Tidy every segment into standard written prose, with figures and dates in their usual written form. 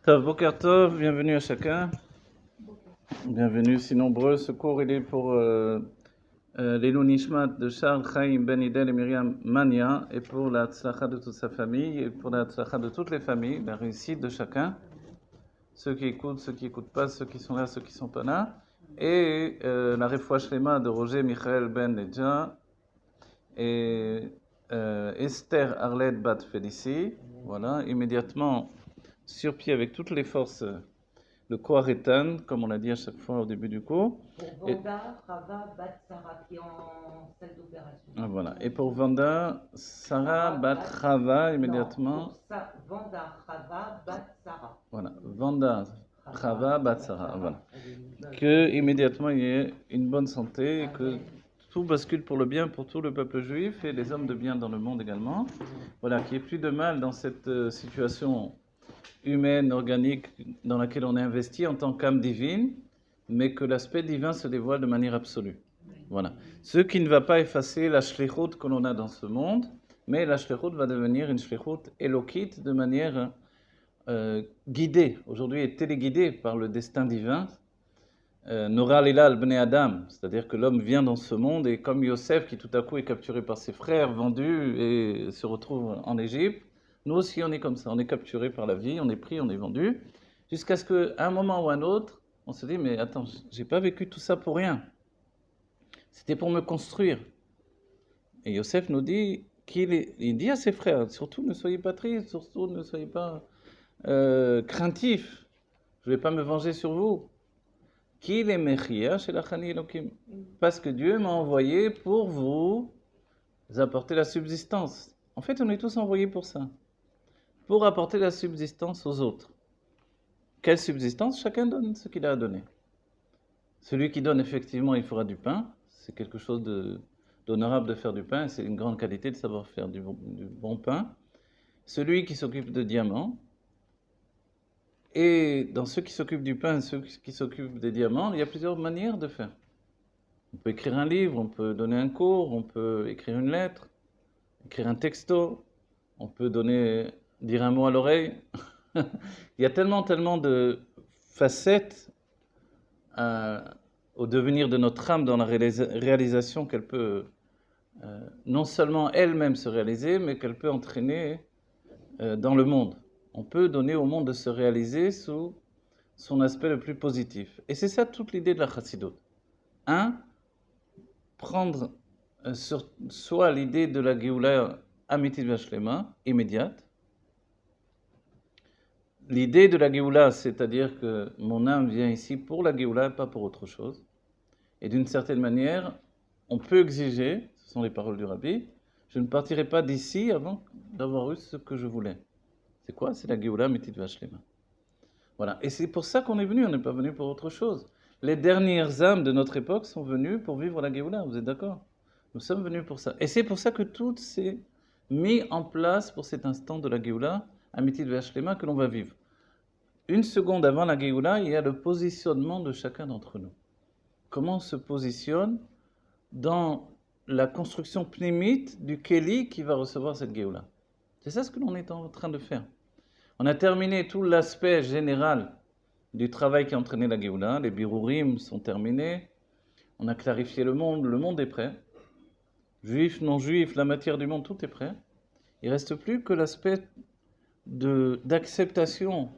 Tov, Boker Tov, bienvenue à chacun. Bienvenue si nombreux. Ce cours, il est pour l'Elou Nishmat de Charles Chaim Ben Hidel et Myriam Mania, et pour la tzlacha de toute sa famille, et pour la tzlacha de toutes les familles, la réussite de chacun. Ceux qui écoutent, ceux qui n'écoutent pas, ceux qui sont là, ceux qui ne sont pas là. Et la Refoua Shlema de Roger Michael Ben Ledja et Esther Arlette Bat Félicie. Voilà, immédiatement sur pied avec toutes les forces. Le Koharetan, comme on l'a dit à chaque fois au début du cours. Pour Vanda, Rava, Bat, Sarah, qui est en salle d'opération. Voilà. Et pour Vanda, Sarah, Bat, Rava, immédiatement. Non, pour Vanda, Rava, Bat, Sarah. Voilà. Vanda, Rava, Bat, Sarah. Voilà. Que immédiatement il y ait une bonne santé, et que tout bascule pour le bien pour tout le peuple juif et les hommes de bien dans le monde également. Voilà, qu'il n'y ait plus de mal dans cette situation humaine, organique, dans laquelle on est investi en tant qu'âme divine, mais que l'aspect divin se dévoile de manière absolue. Voilà. Ce qui ne va pas effacer la shlichut que l'on a dans ce monde, mais la shlichut va devenir une shlichut élokite de manière guidée. Aujourd'hui, est téléguidée par le destin divin. Nora Lila al-Bnei Adam, c'est-à-dire que l'homme vient dans ce monde et comme Yosef qui tout à coup est capturé par ses frères, vendu et se retrouve en Égypte, nous aussi, on est comme ça, on est capturé par la vie, on est pris, on est vendu, jusqu'à ce qu'à un moment ou un autre, on se dit, mais attends, j'ai pas vécu tout ça pour rien. C'était pour me construire. Et Yosef nous dit, il dit à ses frères, surtout ne soyez pas tristes, surtout ne soyez pas craintifs, je ne vais pas me venger sur vous. Parce que Dieu m'a envoyé pour vous apporter la subsistance. En fait, on est tous envoyés pour ça. Pour apporter la subsistance aux autres. Quelle subsistance? Chacun donne ce qu'il a à donner. Celui qui donne, effectivement, il fera du pain. C'est quelque chose d'honorable de faire du pain. C'est une grande qualité de savoir faire du bon pain. Celui qui s'occupe de diamants. Et dans ceux qui s'occupent du pain, ceux qui s'occupent des diamants, il y a plusieurs manières de faire. On peut écrire un livre, on peut donner un cours, on peut écrire une lettre, écrire un texto, on peut dire un mot à l'oreille. Il y a tellement de facettes au devenir de notre âme dans la réalisation qu'elle peut non seulement elle-même se réaliser, mais qu'elle peut entraîner dans le monde. On peut donner au monde de se réaliser sous son aspect le plus positif. Et c'est ça toute l'idée de la Chassidut. Prendre sur soi l'idée de la Géoula Amitit Vashlema, immédiate. L'idée de la Géoula, c'est-à-dire que mon âme vient ici pour la Géoula, pas pour autre chose. Et d'une certaine manière, on peut exiger, ce sont les paroles du Rabbi, je ne partirai pas d'ici avant d'avoir eu ce que je voulais. C'est quoi? C'est la Géoula Amitit Vashlema. Voilà. Et c'est pour ça qu'on est venu, on n'est pas venu pour autre chose. Les dernières âmes de notre époque sont venues pour vivre la Géoula, vous êtes d'accord? Nous sommes venus pour ça. Et c'est pour ça que tout s'est mis en place pour cet instant de la Géoula, Amitit Vashlema, que l'on va vivre. Une seconde avant la Géoula, il y a le positionnement de chacun d'entre nous. Comment on se positionne dans la construction pnémite du Kéli qui va recevoir cette Géoula. C'est ça ce que l'on est en train de faire. On a terminé tout l'aspect général du travail qui a entraîné la Géoula. Les birourim sont terminés. On a clarifié le monde est prêt. Juifs, non-juifs, la matière du monde, tout est prêt. Il ne reste plus que l'aspect d'acceptation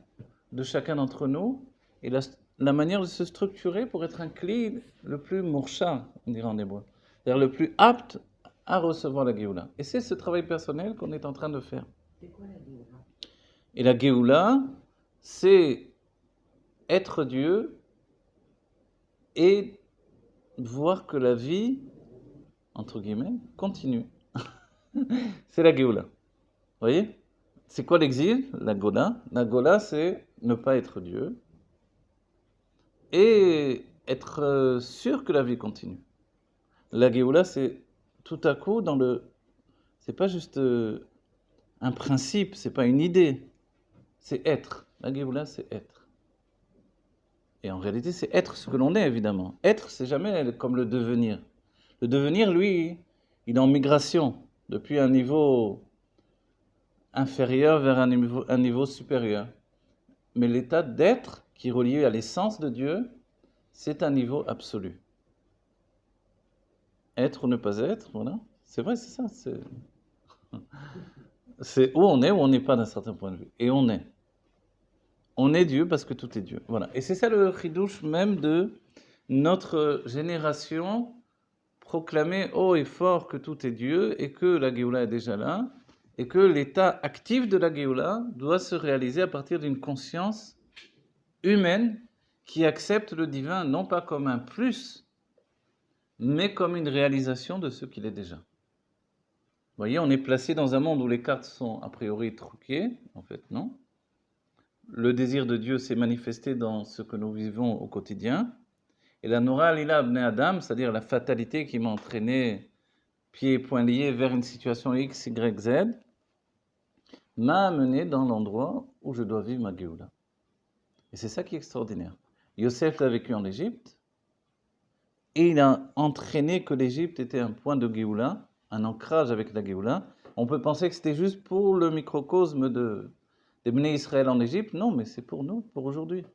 de chacun d'entre nous et la manière de se structurer pour être un cli le plus mourcha, on dirait en hébreu, c'est-à-dire le plus apte à recevoir la Géoula. Et c'est ce travail personnel qu'on est en train de faire. C'est quoi la Géoula? Et la Géoula, c'est être Dieu et voir que la vie, entre guillemets, continue. C'est la Géoula. Vous voyez? C'est quoi l'exil? La Gola. La Gola, c'est ne pas être Dieu et être sûr que la vie continue. La Géoula, c'est tout à coup c'est pas juste un principe, c'est pas une idée, c'est être. La Géoula, c'est être. Et en réalité, c'est être ce que l'on est, évidemment. Être, c'est jamais comme le devenir. Le devenir, lui, il est en migration depuis un niveau inférieur vers un niveau supérieur. mais l'état d'être qui est relié à l'essence de Dieu, c'est un niveau absolu. Être ou ne pas être, voilà. C'est vrai, c'est ça. C'est où on est ou on n'est pas d'un certain point de vue. Et on est. On est Dieu parce que tout est Dieu. Voilà. Et c'est ça le chidouche même de notre génération, proclamer haut et fort que tout est Dieu et que la Géoula est déjà là et que l'état actif de la Géoula doit se réaliser à partir d'une conscience humaine qui accepte le divin non pas comme un plus, mais comme une réalisation de ce qu'il est déjà. Vous voyez, on est placé dans un monde où les cartes sont a priori truquées, en fait, non. Le désir de Dieu s'est manifesté dans ce que nous vivons au quotidien. Et la Nora Lila Abne Adam, c'est-à-dire la fatalité qui m'a entraîné pieds et poings liés vers une situation X, Y, Z, m'a amené dans l'endroit où je dois vivre ma Géoula. Et c'est ça qui est extraordinaire. Yosef l'a vécu en Égypte, et il a entraîné que l'Égypte était un point de Géoula, un ancrage avec la Géoula. On peut penser que c'était juste pour le microcosme des Bnei Israël en Égypte. Non, mais c'est pour nous, pour aujourd'hui.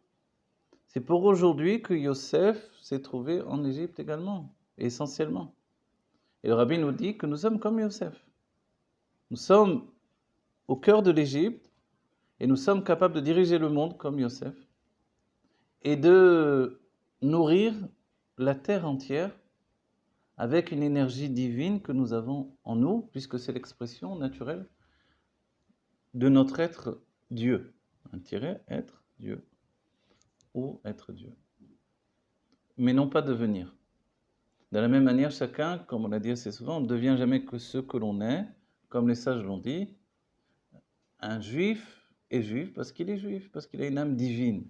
C'est pour aujourd'hui que Yosef s'est trouvé en Égypte également, essentiellement. Et le Rabbi nous dit que nous sommes comme Yosef. Nous sommes au cœur de l'Égypte et nous sommes capables de diriger le monde comme Yosef et de nourrir la terre entière avec une énergie divine que nous avons en nous, puisque c'est l'expression naturelle de notre être Dieu. Un tiret, être Dieu. Ou être Dieu. Mais non pas devenir. De la même manière, chacun, comme on l'a dit assez souvent, ne devient jamais que ce que l'on est, comme les sages l'ont dit. Un juif est juif parce qu'il est juif, parce qu'il a une âme divine.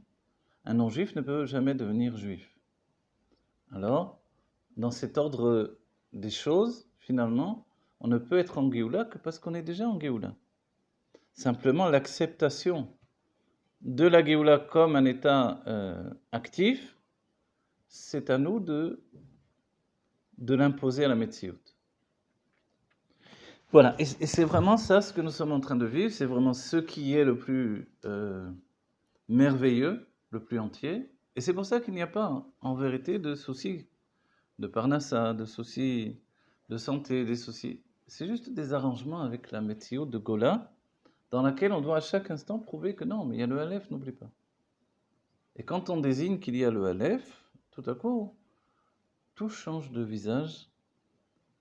Un non-juif ne peut jamais devenir juif. Alors, dans cet ordre des choses, finalement, on ne peut être en Géoula que parce qu'on est déjà en Géoula. Simplement, l'acceptation de la Géoula comme un état actif, c'est à nous de l'imposer à la Metsiout. Voilà, et c'est vraiment ça ce que nous sommes en train de vivre, c'est vraiment ce qui est le plus merveilleux, le plus entier, et c'est pour ça qu'il n'y a pas en vérité de soucis de parnassa, de soucis de santé, des soucis. C'est juste des arrangements avec la Metsiout de Gola, dans laquelle on doit à chaque instant prouver que non, mais il y a le Aleph, n'oublie pas. Et quand on désigne qu'il y a le Aleph, tout à coup, tout change de visage.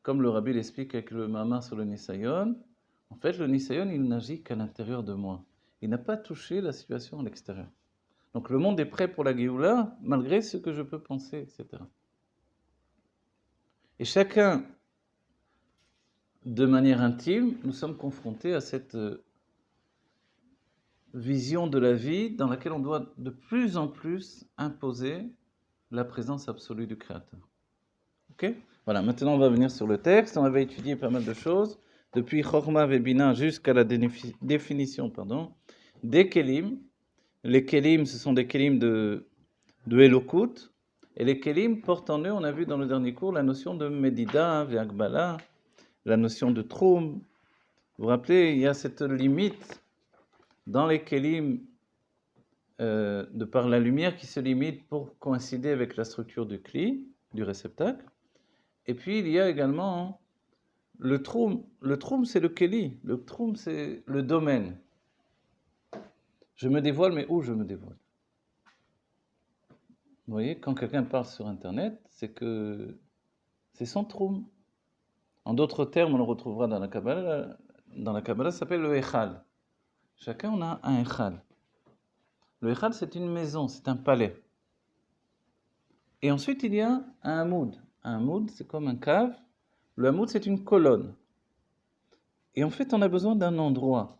Comme le Rabbi l'explique avec le Mama sur le Nisayon, en fait, le Nisayon, il n'agit qu'à l'intérieur de moi. Il n'a pas touché la situation à l'extérieur. Donc le monde est prêt pour la Géoula, malgré ce que je peux penser, etc. Et chacun, de manière intime, nous sommes confrontés à cette vision de la vie dans laquelle on doit de plus en plus imposer la présence absolue du Créateur. Ok ? Voilà, maintenant on va venir sur le texte. On avait étudié pas mal de choses, depuis Chorma Vebina jusqu'à la définition des Kélim. Les Kélim, ce sont des Kélim de Elokut. Et les Kélim portent en eux, on a vu dans le dernier cours, la notion de Medida, Ve'agbala, la notion de Troum. Vous vous rappelez, il y a cette limite dans les Kélim de par la lumière qui se limite pour coïncider avec la structure du Kli, du réceptacle. Et puis il y a également le Troum. Le Troum, c'est le Kéli. Le Troum, c'est le domaine. Je me dévoile, mais où je me dévoile? Vous voyez, quand quelqu'un parle sur Internet, c'est que c'est son Troum. En d'autres termes, on le retrouvera dans la Kabbalah. Dans la Kabbalah, ça s'appelle le Echal. Chacun, on a un Echal. Le Echal, c'est une maison, c'est un palais. Et ensuite, il y a un Hamoud. Un Hamoud, c'est comme un cave. Le Hamoud, c'est une colonne. Et en fait, on a besoin d'un endroit.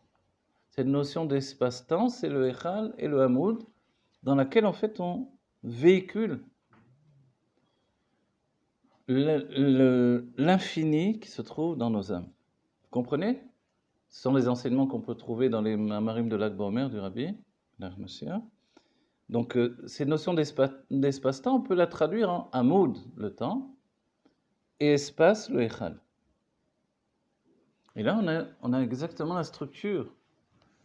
Cette notion d'espace-temps, c'est le Echal et le Hamoud, dans laquelle, en fait, on véhicule l'infini qui se trouve dans nos âmes. Vous comprenez? Ce sont les enseignements qu'on peut trouver dans les Mamarim de Lag Baomer du Rabbi, donc cette notion d'espace-temps, on peut la traduire en Hamoud, le temps, et espace, le Echal. Et là, on a exactement la structure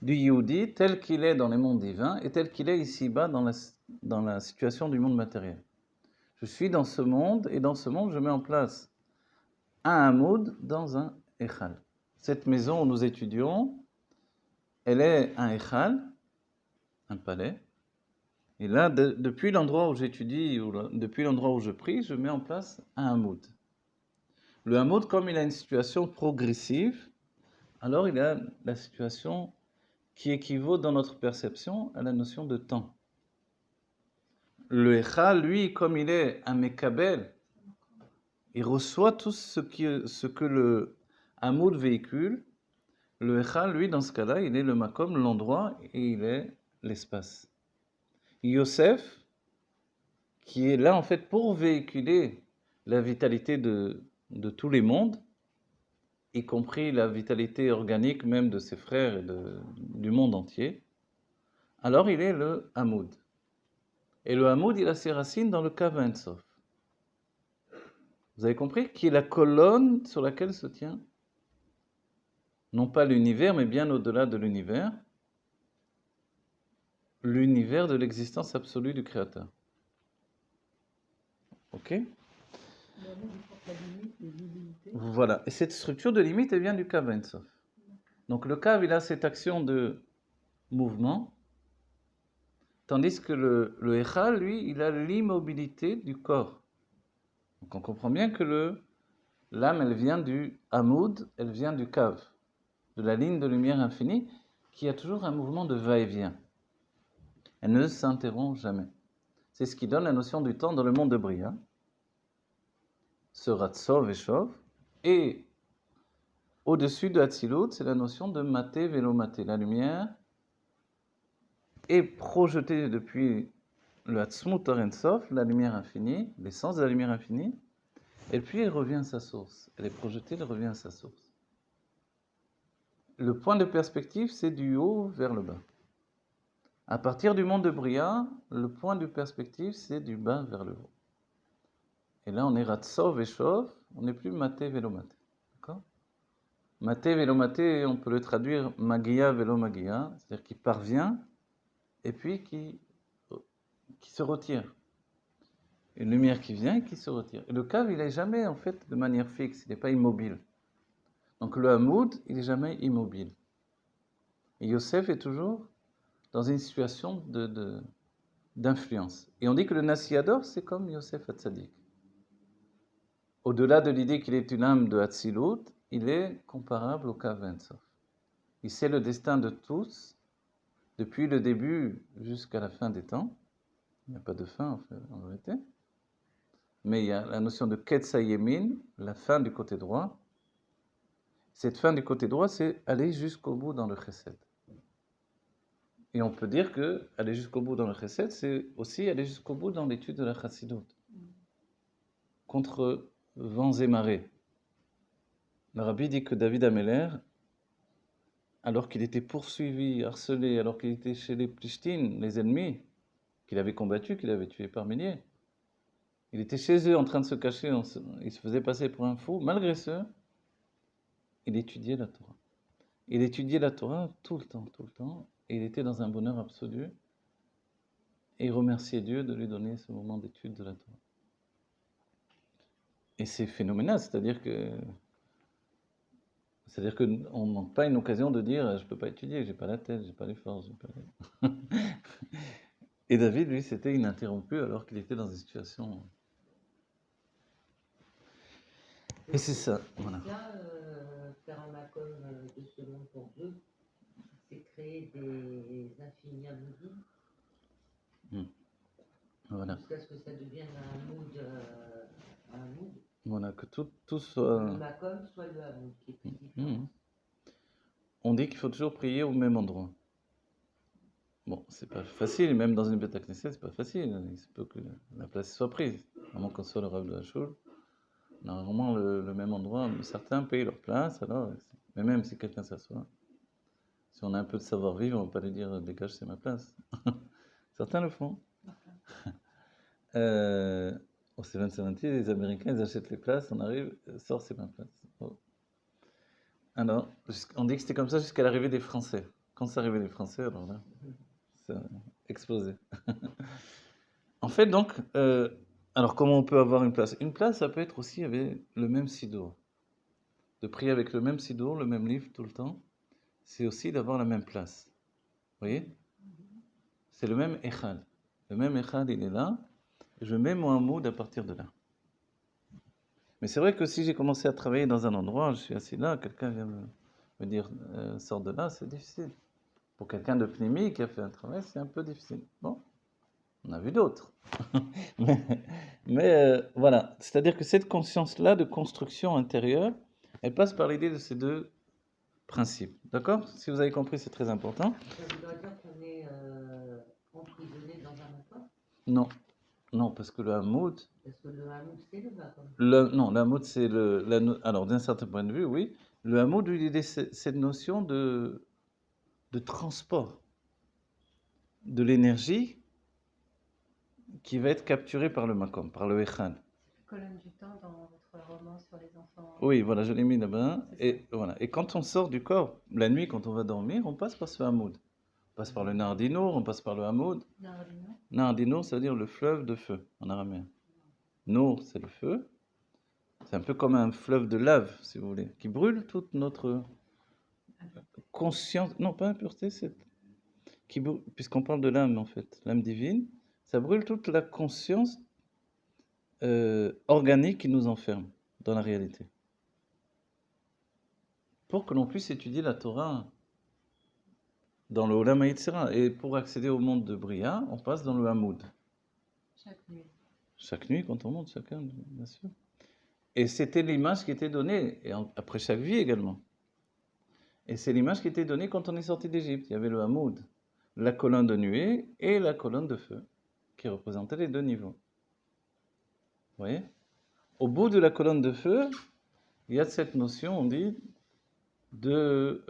du Yehudi tel qu'il est dans les mondes divins et tel qu'il est ici-bas dans la situation du monde matériel. Je suis dans ce monde et dans ce monde, je mets en place un Hamoud dans un Echal. Cette maison où nous étudions, elle est un Echal, un palais. Et là, depuis l'endroit où j'étudie, ou depuis l'endroit où je prie, je mets en place un Hamoud. Le Hamoud, comme il a une situation progressive, alors il a la situation qui équivaut dans notre perception à la notion de temps. Le Echal, lui, comme il est un Mekabel, il reçoit tout ce que le Hamoud véhicule. Le Echal, lui, dans ce cas-là, il est le Makom, l'endroit, et il est l'espace. Yosef, qui est là, en fait, pour véhiculer la vitalité de tous les mondes, y compris la vitalité organique même de ses frères et du monde entier, alors il est le Hamoud. Et le Hamoud, il a ses racines dans le Kav Ein Sof. Vous avez compris? Qui est la colonne sur laquelle se tient, non pas l'univers, mais bien au-delà de l'univers de l'existence absolue du Créateur. Ok? Voilà. Et cette structure de limite, elle vient du Kav Ein Sof. Donc le Kav, il a cette action de mouvement, tandis que le Echal, lui, il a l'immobilité du corps. Donc on comprend bien que l'âme, elle vient du Hamoud, elle vient du Kav, de la ligne de lumière infinie, qui a toujours un mouvement de va-et-vient. Elle ne s'interrompt jamais. C'est ce qui donne la notion du temps dans le monde de Bria. Ce Ratzov et Shov. Et au-dessus de Hatzilut, c'est la notion de Maté Velomaté. La lumière est projetée depuis le Hatzmut Or Ein Sof, la lumière infinie, l'essence de la lumière infinie, et puis elle revient à sa source. Elle est projetée, elle revient à sa source. Le point de perspective, c'est du haut vers le bas. À partir du monde de Bria, le point de perspective, c'est du bas vers le haut. Et là, on est Ratzov et Shov, on n'est plus Maté Velomaté. D'accord? Maté Velomaté, on peut le traduire Magia Velomagia, c'est-à-dire qui parvient et puis qui se retire. Une lumière qui vient et qui se retire. Et le Kav, il n'est jamais en fait de manière fixe, il n'est pas immobile. Donc le Hamoud, il n'est jamais immobile. Et Yosef est toujours dans une situation d'influence. Et on dit que le Nasiador, c'est comme Yosef Hatzadik. Au-delà de l'idée qu'il est une âme de Hatzilut, il est comparable au Kav Ein Sof. Il sait le destin de tous, depuis le début jusqu'à la fin des temps. Il n'y a pas de fin en vérité. Mais il y a la notion de Ketsa Yemin, la fin du côté droit. Cette fin du côté droit, c'est aller jusqu'au bout dans le Chesed. Et on peut dire que aller jusqu'au bout dans le Chesed, c'est aussi aller jusqu'au bout dans l'étude de la Chassidut. Contre vents et marées. Le Rabbi dit que David Ameller, alors qu'il était poursuivi, harcelé, alors qu'il était chez les Plishtin, les ennemis, qu'il avait combattus, qu'il avait tués par milliers, il était chez eux en train de se cacher, il se faisait passer pour un fou. Malgré ça, il étudiait la Torah. Il étudiait la Torah tout le temps, et il était dans un bonheur absolu, et il remerciait Dieu de lui donner ce moment d'étude de la Torah. Et c'est phénoménal, c'est-à-dire qu'on ne manque pas une occasion de dire je ne peux pas étudier, j'ai pas la tête, j'ai pas les forces. Et David, lui, c'était ininterrompu alors qu'il était dans une situation. Et c'est ça, voilà. Là, faire un makom de ce monde pour Dieu, c'est créer des infinis Hamoudi. Voilà. Jusqu'à ce que ça devienne un mood. Voilà, que tout soit. Le makom soit le Hamoud, qui est plus différent. On dit qu'il faut toujours prier au même endroit. Bon, c'est pas facile, même dans une Beth Knesset, c'est pas facile. Il se peut que la place soit prise. Vraiment qu'on soit le Rav de la Shul. Normalement, le même endroit, certains payent leur place, alors, mais même si quelqu'un s'assoit, si on a un peu de savoir-vivre, on ne va pas lui dire dégage, c'est ma place. Certains le font. Au 770, les Américains, ils achètent les places, on arrive, c'est ma place. Oh. Alors, on dit que c'était comme ça jusqu'à l'arrivée des Français. Quand c'est arrivé les Français, alors là, ça a explosé. En fait, donc, alors comment on peut avoir une place? Une place, ça peut être aussi avec le même siddur. De prier avec le même siddur, le même livre tout le temps, c'est aussi d'avoir la même place. Vous voyez? C'est le même echad. Le même echad, il est là. Je mets mon hamoud à partir de là. Mais c'est vrai que si j'ai commencé à travailler dans un endroit, je suis assis là, quelqu'un vient me dire sors de là, c'est difficile. Pour quelqu'un de pnimi qui a fait un travail, c'est un peu difficile. Bon, on a vu d'autres. mais voilà, c'est-à-dire que cette conscience-là de construction intérieure, elle passe par l'idée de ces deux principes. D'accord? Si vous avez compris, c'est très important. Ça voudrait dire qu'on est emprisonné dans un matin? Non, non, parce que le hamoud, Parce que le hamoud, c'est le matin. non, le hamoud, c'est alors d'un certain point de vue, oui. Le hamoud, il est cette notion de transport de l'énergie qui va être capturée par le makom, par le echan. Colonne du temps dans votre roman sur les enfants. Oui, voilà, je l'ai mis là-bas. C'est Et voilà. Et quand on sort du corps, la nuit, quand on va dormir, on passe par ce hamoud. On passe par le Nardino, on passe par le hamoud. Nardino. Nardino, ça veut dire le fleuve de feu en araméen. Nour, c'est le feu. C'est un peu comme un fleuve de lave, si vous voulez, qui brûle toute notre conscience. Non, pas impureté, c'est puisqu'on parle de l'âme en fait, l'âme divine, ça brûle toute la conscience organique qui nous enferme dans la réalité. Pour que l'on puisse étudier la Torah dans le Olam HaYetzirah. Et pour accéder au monde de Bria, on passe dans le Hamoud. Chaque nuit. Chaque nuit, quand on monte, chacun, bien sûr. Et c'était l'image qui était donnée, et après chaque vie également. Et c'est l'image qui était donnée quand on est sorti d'Égypte. Il y avait le Hamoud, la colonne de nuée et la colonne de feu, qui représentaient les deux niveaux. Vous voyez? Au bout de la colonne de feu, il y a cette notion, on dit, de...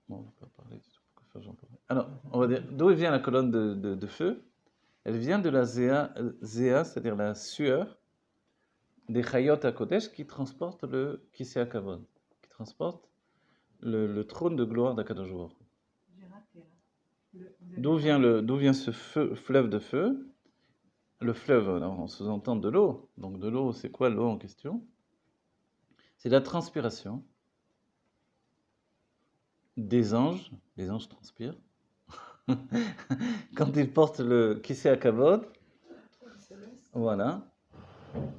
Bon, on ne va pas parler du tout. Pourquoi j'en parle. Alors, on va dire, d'où vient la colonne de feu? Elle vient de la zéa, c'est-à-dire la sueur des Chayot HaKodesh qui transporte le Kisei HaKavod, qui transporte le trône de gloire d'Akadosh Baruch Hu. J'ai raté là. D'où vient ce fleuve de feu? Le fleuve, alors, on sous-entend de l'eau. Donc de l'eau, c'est quoi l'eau en question? C'est la transpiration des anges. Les anges transpirent. Quand ils portent le Kisei HaKavod, voilà.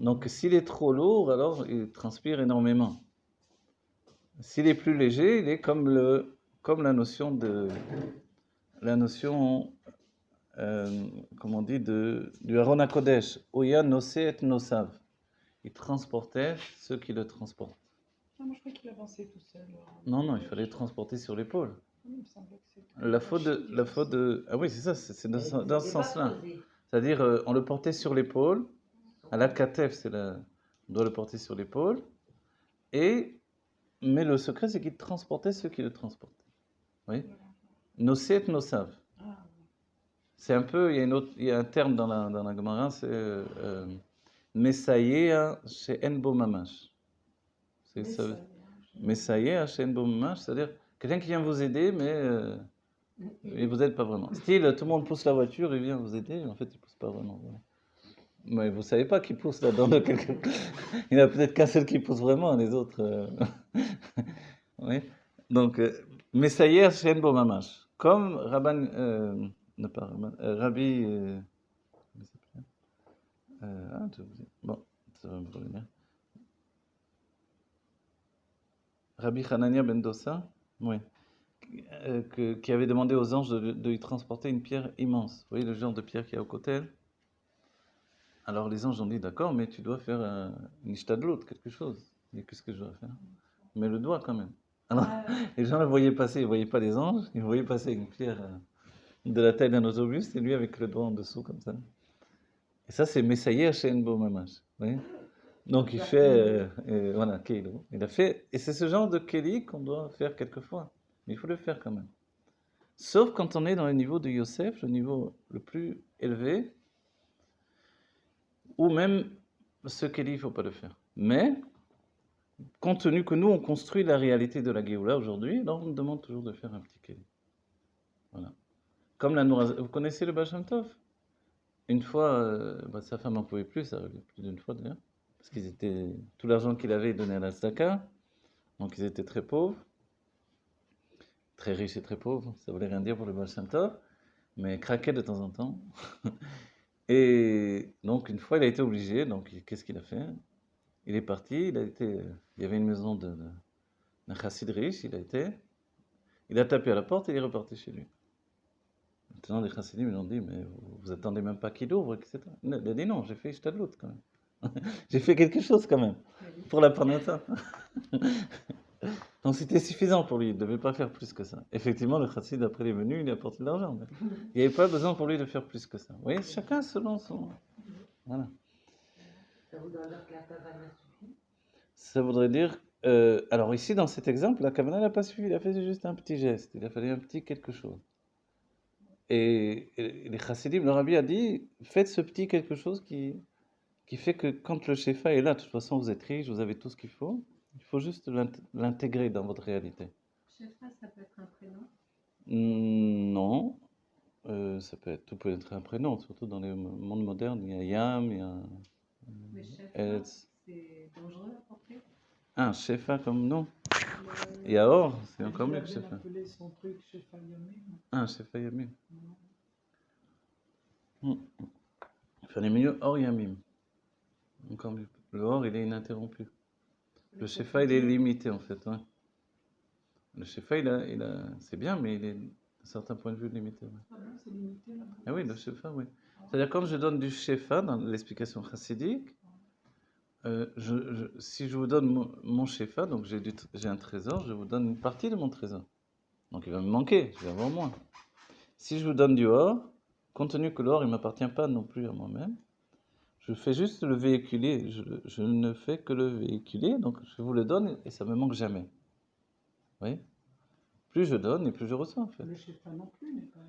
Donc s'il est trop lourd, alors il transpire énormément. S'il est plus léger, il est comme la notion comme on dit, du Aaron HaKodesh, Oya Nosé et Nosav. Il transportait ceux qui le transportent. Ah, moi je croyais qu'il avançait tout seul. Non, il fallait le transporter sur l'épaule. Il me semblait que c'était. La faute de... Ah oui, c'est ça, c'est dans ce Elle n'était sens-là. pas posée. C'est-à-dire, on le portait sur l'épaule. À la katef, on doit le porter sur l'épaule. Mais le secret, c'est qu'il transportait ceux qui le transportaient. Oui. Nosé et Nosav. Ah, C'est un peu, il y a un terme dans la Gemara, c'est Messayea chez Enbo Mamash. Messayea chez Enbo Mamash, c'est-à-dire quelqu'un qui vient vous aider, mais il vous aide pas vraiment. Style, tout le monde pousse la voiture, il vient vous aider, mais en fait, il pousse pas vraiment. Voilà. Mais vous savez pas qui pousse là-dedans de quelqu'un. Il n'y en a peut-être qu'un seul qui pousse vraiment, les autres. Oui. Donc, Messayea chez Enbo Mamash. Comme Rabban. Ne pas Rabbi. Comment il s'appelait je vous dis. Bon, ça va me revenir. Rabbi Hanania ben Dossa, oui, qui avait demandé aux anges de lui transporter une pierre immense. Vous voyez le genre de pierre qu'il y a au côté? Alors les anges ont dit d'accord, mais tu dois faire une ishtadlout, quelque chose. Il dit qu'est-ce que je dois faire? Mais le doigt quand même. Alors les gens le voyaient passer, ils ne voyaient pas les anges, ils voyaient passer une pierre de la taille d'un autobus et lui avec le doigt en dessous comme ça. Et ça, c'est Messayer Hachem Bo Mamash. Donc, il fait. Voilà, Keilo. Il a fait. Et c'est ce genre de Keli qu'on doit faire quelquefois. Mais il faut le faire quand même. Sauf quand on est dans le niveau de Yosef, le niveau le plus élevé, ou même ce Keli, il ne faut pas le faire. Mais, compte tenu que nous, on construit la réalité de la Géoula aujourd'hui, alors on nous demande toujours de faire un petit kéli. Voilà. Comme la Noura, vous connaissez le Baal Shem Tov? Une fois, sa femme n'en pouvait plus, ça arrivait plus d'une fois d'ailleurs, parce qu'ils étaient, tout l'argent qu'il avait donné à la Tzedaka, donc ils étaient très pauvres, très riches et très pauvres, ça voulait rien dire pour le Baal Shem Tov, mais craquaient de temps en temps. Et donc une fois, il a été obligé, donc qu'est-ce qu'il a fait? Il est parti, il y avait une maison d'un chassid riche, il a tapé à la porte et il est reparti chez lui. Maintenant, les chassidim, ils ont dit, mais vous attendez même pas qu'il ouvre, etc. Il a dit non, j'ai fait ishtadlout quand même. J'ai fait quelque chose quand même, pour la parnassa. Donc c'était suffisant pour lui, il ne devait pas faire plus que ça. Effectivement, le chassid, après il est venu, il a apporté de l'argent. Mais il n'y avait pas besoin pour lui de faire plus que ça. Vous voyez, chacun selon son... Voilà. Ça voudrait dire que la kavana suffit? Ça voudrait dire... alors ici, dans cet exemple, la kavana n'a pas suffi, il a fait juste un petit geste, il a fallu un petit quelque chose. Et les chassidim, le rabbi a dit, faites ce petit quelque chose qui fait que quand le shefa est là, de toute façon vous êtes riche, vous avez tout ce qu'il faut juste l'intégrer dans votre réalité. Shefa, ça peut être un prénom? Non, tout peut être un prénom, surtout dans les mondes modernes, il y a Yam, il y a Mais Shefa, Etz. c'est dangereux à porter? Ah, shefa comme nom. Il y a Or, c'est encore mieux que Il shefa. avait appelé son truc Shefa Yamim. Ah, shefa Yamim. Il fallait mieux Or Yamim. Encore mieux. Le Or, il est ininterrompu. Le shefa, il est limité en fait. Ouais. Le shefa, c'est bien, mais il est d'un certain point de vue limité. Ouais. Ah bon, c'est limité là. Ah oui, le shefa, oui. C'est-à-dire quand je donne du shefa dans l'explication chassidique, si je vous donne mon shefa, donc j'ai un trésor, je vous donne une partie de mon trésor. Donc il va me manquer, je vais avoir moins. Si je vous donne du or, compte tenu que l'or, il ne m'appartient pas non plus à moi-même, je fais juste le véhiculer, je ne fais que le véhiculer, donc je vous le donne et ça ne me manque jamais. Vous voyez? Plus je donne et plus je reçois en fait. Le Shefa non plus n'est pas.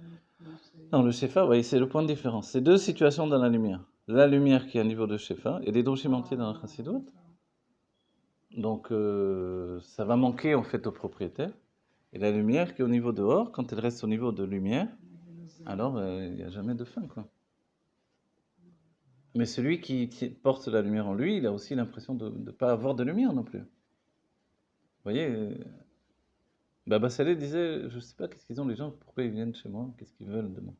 Non, le shefa, oui, c'est le point de différence. C'est deux situations dans la lumière. La lumière qui est à niveau de shefa et des drushim entiers dans la chassidut. Donc ça va manquer en fait au propriétaire. Et la lumière qui est au niveau dehors, quand elle reste au niveau de lumière, alors il n'y a jamais de fin, quoi. Mais celui qui porte la lumière en lui, il a aussi l'impression de ne pas avoir de lumière non plus. Vous voyez, Baba Saleh disait, je ne sais pas qu'est-ce qu'ils ont les gens, pourquoi ils viennent chez moi, qu'est-ce qu'ils veulent de moi.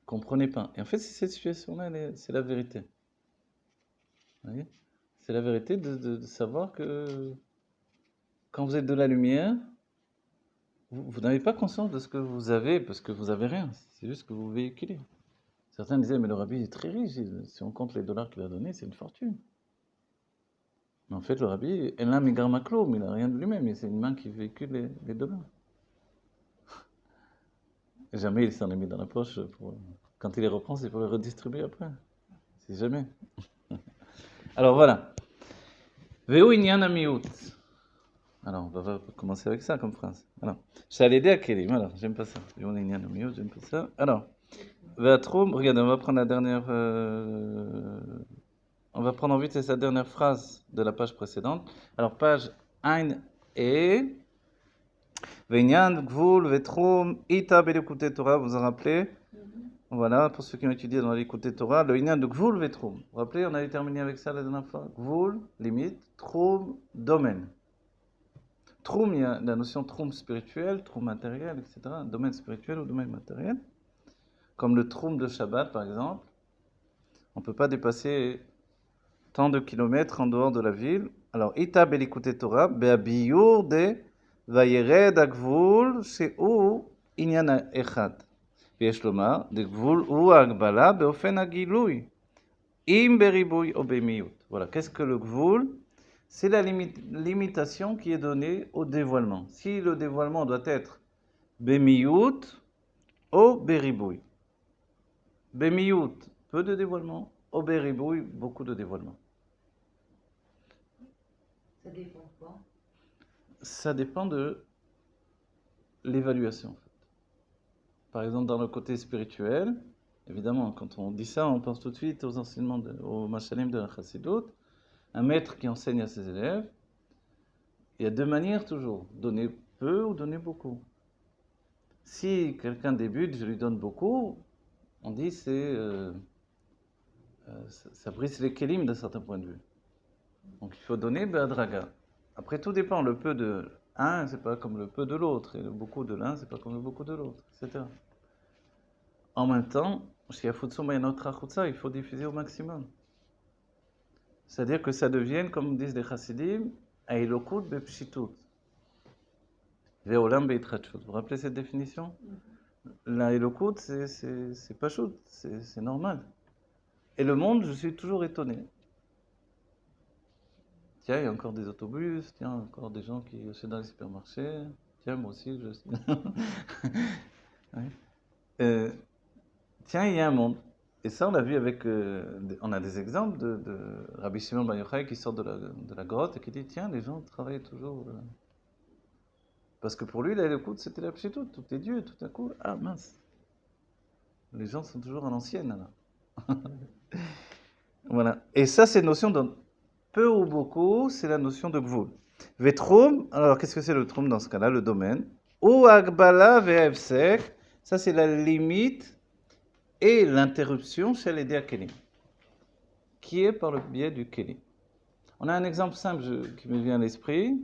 Comprenez pas. Et en fait, c'est cette situation-là, c'est la vérité. Vous voyez? C'est la vérité de savoir que quand vous êtes de la lumière, vous n'avez pas conscience de ce que vous avez, parce que vous n'avez rien. C'est juste que vous véhiculez. Certains disaient, mais le rabbi est très riche, si on compte les dollars qu'il a donnés, c'est une fortune. Mais en fait, le rabbi, elle a migar maklo, mais il n'a rien de lui-même, c'est une main qui véhicule les dollars. Et jamais il s'en est mis dans la poche. Quand il les reprend, c'est pour les redistribuer après. C'est jamais. Alors voilà. Veu inyan amiout. Alors, on va commencer avec ça comme phrase. Alors, Shalédé à Kélim. Alors, j'aime pas ça. Veu inyan amiout, j'aime pas ça. Alors, Veatrum, regardez, on va prendre la dernière. On va prendre en vite sa dernière phrase de la page précédente. Alors, page 1 et. Veinyan, Gvul, Vetrum, Ita, Belekouté Torah, vous en rappelez? Voilà, pour ceux qui ont étudié dans l'écouté Torah, le Inyan de Gvul, Vetrum. Vous vous rappelez, on avait terminé avec ça la dernière fois. Gvul, limite, Trum, domaine. Trum, il y a la notion Trum spirituel, Trum matériel, etc. Domaine spirituel ou domaine matériel. Comme le Trum de Shabbat, par exemple. On ne peut pas dépasser tant de kilomètres en dehors de la ville. Alors, Ita, Belekouté Torah, Beabiyur de. וירד הגבול שהוא עניין אחד. ויש לומר, דגבול הוא ההגבלה באופן הגילוי, אם בריבוי או במיעוט. Voilà, qu'est-ce que le gvul? C'est la limitation qui est donnée au dévoilement. Si le dévoilement doit être bemiut ou beribouy. Bemiut, peu de dévoilement, ou beribouy, beaucoup de dévoilement. Ça dépend quoi? Ça dépend de l'évaluation. En fait. Par exemple, dans le côté spirituel, évidemment, quand on dit ça, on pense tout de suite aux enseignements, aux machalim de la Chassidut. un maître qui enseigne à ses élèves, il y a deux manières toujours, donner peu ou donner beaucoup. Si quelqu'un débute, je lui donne beaucoup, on dit ça brise les kélim d'un certain point de vue. Donc il faut donner be'adraga. Après tout dépend, le peu de un, c'est pas comme le peu de l'autre, et le beaucoup de l'un, c'est pas comme le beaucoup de l'autre, etc. En même temps, il faut diffuser au maximum. C'est-à-dire que ça devienne, comme disent les chassidim, Ailokut bepshitut. Ve'olam beitratshut. Vous vous rappelez cette définition? La Elokut, c'est pas chouette, c'est normal. Et le monde, je suis toujours étonné. Tiens, il y a encore des autobus, tiens, encore des gens qui achètent dans les supermarchés. Tiens, moi aussi, je suis. Ouais. Tiens, il y a un monde. Et ça, on l'a vu avec. On a des exemples de Rabbi Shimon Bar Yochai qui sort de la grotte et qui dit tiens, les gens travaillent toujours. Parce que pour lui, la Elokut, c'était la pshitut, tout est Dieu, tout à coup. Ah mince. Les gens sont toujours à l'ancienne, là. Voilà. Et ça, c'est une notion de peu ou beaucoup, c'est la notion de gvul. Vetrum, alors qu'est-ce que c'est le trum dans ce cas-là, le domaine? Ou agbala ve'efsek, ça c'est la limite et l'interruption chez les kelim, qui est par le biais du kelim. On a un exemple simple qui me vient à l'esprit,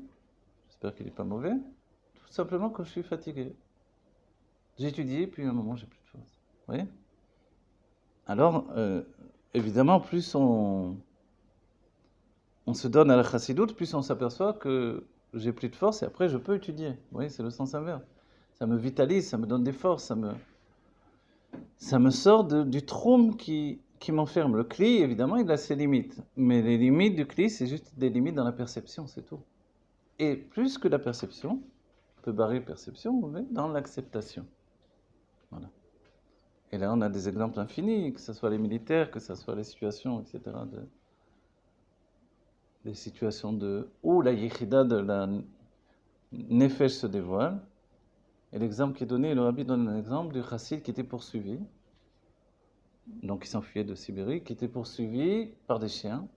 j'espère qu'il n'est pas mauvais, tout simplement quand je suis fatigué. J'ai étudié, puis à un moment j'ai plus de force. Vous voyez? Alors, évidemment, plus on se donne à la chassidoute, plus on s'aperçoit que j'ai plus de force et après je peux étudier. Vous voyez, c'est le sens inverse. Ça me vitalise, ça me donne des forces, ça me sort du trône qui m'enferme. Le cli, évidemment, il a ses limites. Mais les limites du cli, c'est juste des limites dans la perception, c'est tout. Et plus que la perception, on peut barrer perception, vous voyez, dans l'acceptation. Voilà. Et là, on a des exemples infinis, que ce soit les militaires, que ce soit les situations, etc. Des situations où la yichida de la nefesh se dévoile. Et l'exemple qui est donné, le rabbi donne un exemple du chassid qui était poursuivi, donc il s'enfuyait de Sibérie, qui était poursuivi par des chiens,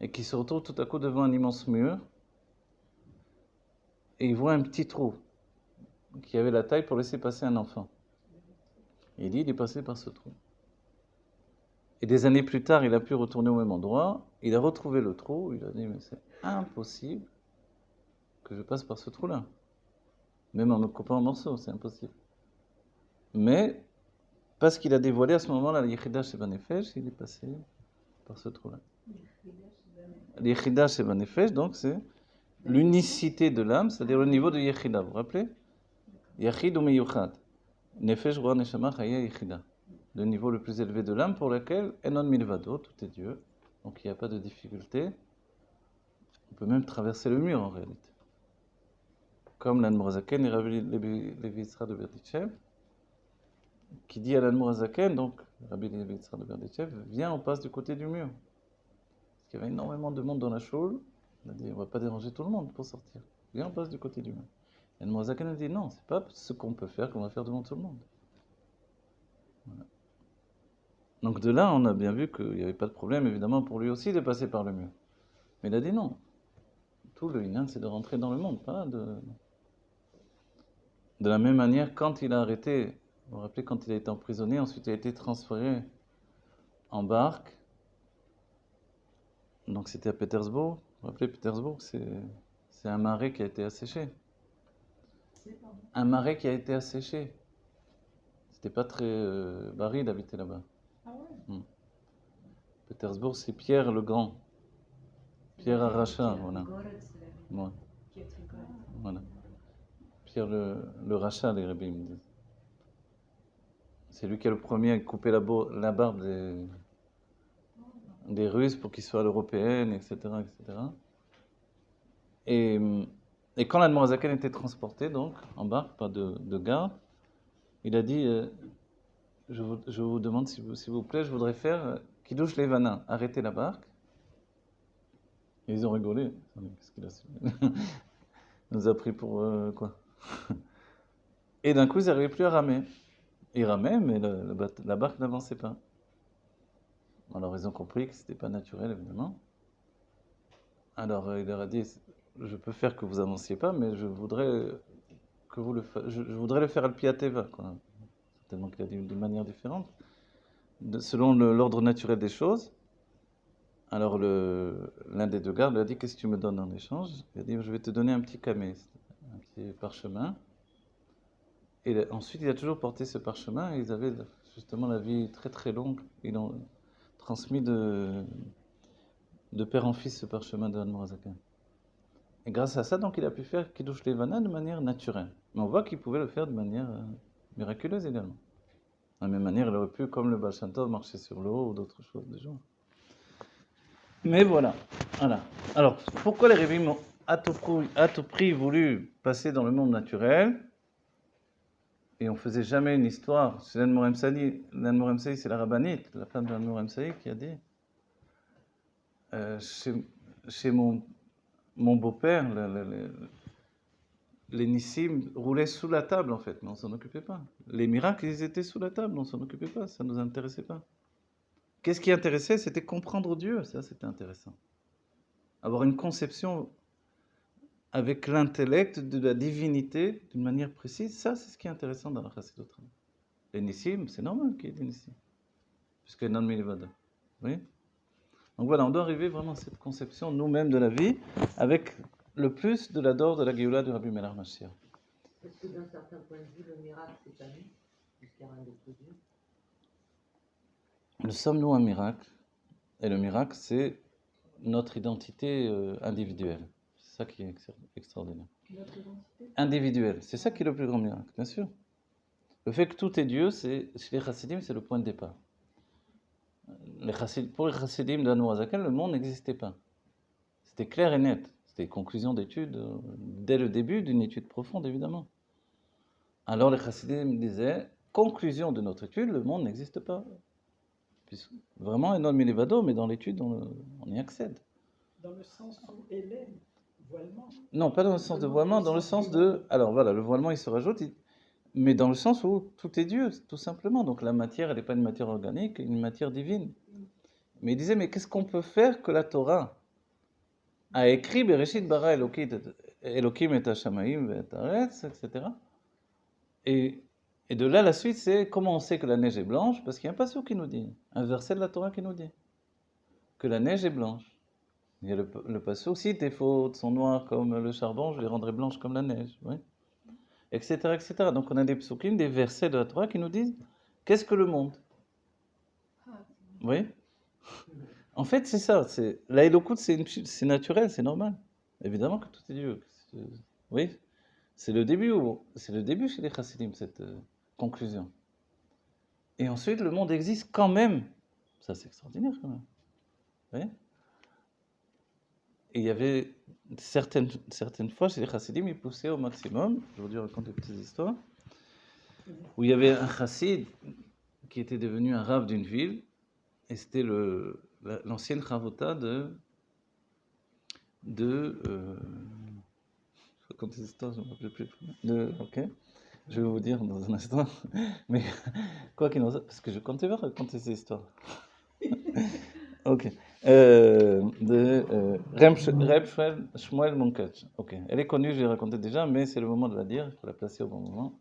et qui se retrouve tout à coup devant un immense mur, et il voit un petit trou, qui avait la taille pour laisser passer un enfant. Et il dit, il est passé par ce trou. Et des années plus tard, il a pu retourner au même endroit, il a retrouvé le trou, il a dit, mais c'est impossible que je passe par ce trou-là. Même en me coupant en morceaux, c'est impossible. Mais, parce qu'il a dévoilé à ce moment-là la Yechidah Sheba Nefesh, il est passé par ce trou-là. La Yechidah Sheba Nefesh, donc c'est l'unicité de l'âme, c'est-à-dire le niveau de Yechidah. Vous vous rappelez? Yachid ou Meyuchad. Nefesh, Ruach, Neshama, Chaya, Yechidah. Le niveau le plus élevé de l'âme pour lequel Enon Milvado, tout est Dieu. Donc il n'y a pas de difficulté. On peut même traverser le mur en réalité. Comme l'Anmorazaken et Rabbi Levi Yitzhak de Berdichev, qui dit à l'Anmorazaken, donc Rabbi Levi Yitzhak de Berdichev, viens, on passe du côté du mur. Parce qu'il y avait énormément de monde dans la choule. On a dit, on ne va pas déranger tout le monde pour sortir. Viens, on passe du côté du mur. Et l'Anmorazaken a dit, non, c'est pas ce qu'on peut faire qu'on va faire devant tout le monde. Voilà. Donc de là, on a bien vu qu'il n'y avait pas de problème, évidemment, pour lui aussi de passer par le mur. Mais il a dit non. Tout le Inan, c'est de rentrer dans le monde, pas de... De la même manière, quand il a arrêté, vous vous rappelez, quand il a été emprisonné, ensuite il a été transféré en barque. Donc c'était à Pétersbourg. Vous vous rappelez, Pétersbourg, c'est un marais qui a été asséché. Un marais qui a été asséché. C'était pas très baril d'habiter là-bas. Ah ouais. Pétersbourg, c'est Pierre le Grand. Pierre Aracha, voilà. Ouais. Voilà. Pierre le Rachat, les rabbins me disent. C'est lui qui est le premier à couper la barbe des Russes pour qu'ils soient l'européenne, etc., etc. Et quand l'Admorazaken était transporté, donc, en barque, pas de garde, il a dit je vous demande, s'il vous plaît, je voudrais faire Kiddush Levana, arrêtez la barque. Et ils ont rigolé. Qu'est-ce qu'il a nous a pris pour quoi? Et d'un coup, ils n'arrivaient plus à ramer. Ils ramaient, mais la barque n'avançait pas. Alors, ils ont compris que ce n'était pas naturel, évidemment. Alors, il leur a dit, je peux faire que vous avanciez pas, mais je voudrais que vous je voudrais le faire al piateva, quoi. Tellement qu'il a dit d'une manière différente, selon l'ordre naturel des choses. Alors, l'un des deux gardes lui a dit, qu'est-ce que tu me donnes en échange? Il a dit, je vais te donner un petit camé, un petit parchemin. Et ensuite, il a toujours porté ce parchemin, et ils avaient justement la vie très très longue. Ils ont transmis de père en fils ce parchemin de Admorazaken. Et grâce à ça, donc, il a pu faire Kiddush Levana de manière naturelle. Mais on voit qu'il pouvait le faire de manière miraculeuse également. De la même manière, il aurait pu, comme le Baal Shem Tov, marcher sur l'eau ou d'autres choses déjà. Mais voilà. Alors, pourquoi les Révim ont à tout prix voulu passer dans le monde naturel? Et on faisait jamais une histoire. C'est l'Anne Morem Sali, c'est la rabbinite, la femme de l'Anne Morem Sali, qui a dit chez mon beau-père, les nissim roulaient sous la table en fait, mais on s'en occupait pas. Les miracles, ils étaient sous la table, on s'en occupait pas, ça nous intéressait pas. Qu'est-ce qui intéressait? C'était comprendre Dieu, ça c'était intéressant. Avoir une conception avec l'intellect de la divinité d'une manière précise, ça c'est ce qui est intéressant dans la Chassidut. Les nissim, c'est normal qu'il y ait des nissim, puisque non milevada. Oui. Donc voilà, on doit arriver vraiment à cette conception nous-mêmes de la vie avec le plus de l'ador de la Géoula de Rabbi Melach Mashiach. Est-ce que d'un certain point de vue, le miracle, c'est pas nous, puisqu'il y a rien d'autre que Dieu? Nous sommes nous un miracle, et le miracle c'est notre identité individuelle. C'est ça qui est extraordinaire. Notre identité. Individuelle, c'est ça qui est le plus grand miracle, bien sûr. Le fait que tout est Dieu, chez les Chassidim, c'est le point de départ. Pour les Chassidim de Admorazaken, le monde n'existait pas. C'était clair et net. C'était une conclusion d'étude, dès le début d'une étude profonde, évidemment. Alors les Chassidim disaient, conclusion de notre étude, le monde n'existe pas. Vraiment, Enon Milevado, mais dans l'étude, on y accède. Dans le sens où Hélène, voilement. Non, pas dans le sens de voilement, dans le sens de... Alors voilà, le voilement, il se rajoute, mais dans le sens où tout est Dieu, tout simplement. Donc la matière, elle n'est pas une matière organique, une matière divine. Mais il disait, mais qu'est-ce qu'on peut faire que la Torah a écrit Bereshit bara Elokim et Hashamaim et Haaretz, etc. Et de là, la suite, c'est comment on sait que la neige est blanche? Parce qu'il y a un passage qui nous dit, un verset de la Torah qui nous dit que la neige est blanche. Il y a le passage, si tes fautes sont noires comme le charbon, je les rendrai blanches comme la neige, oui, etc., etc. Donc on a des psukim, des versets de la Torah qui nous disent qu'est-ce que le monde? Oui. En fait, c'est ça. La Elokout, c'est naturel, c'est normal. Évidemment que tout est Dieu. Oui. C'est le début chez les Chassidim, cette conclusion. Et ensuite, le monde existe quand même. Ça, c'est extraordinaire quand même. Oui. Et il y avait certaines fois chez les Chassidim, ils poussaient au maximum. Je vais vous raconter des petites histoires. Où il y avait un chassid qui était devenu un rav d'une ville. Et c'était l'ancienne chavota je raconte cette histoire, je ne me rappelle plus. Ok, je vais vous dire dans un instant. Mais quoi qu'il en soit, parce que je comptais pas raconter ces histoires. Ok. Reb Shmuel Munkach. Ok. Elle est connue, je l'ai racontée déjà, mais c'est le moment de la dire. Il faut la placer au bon moment.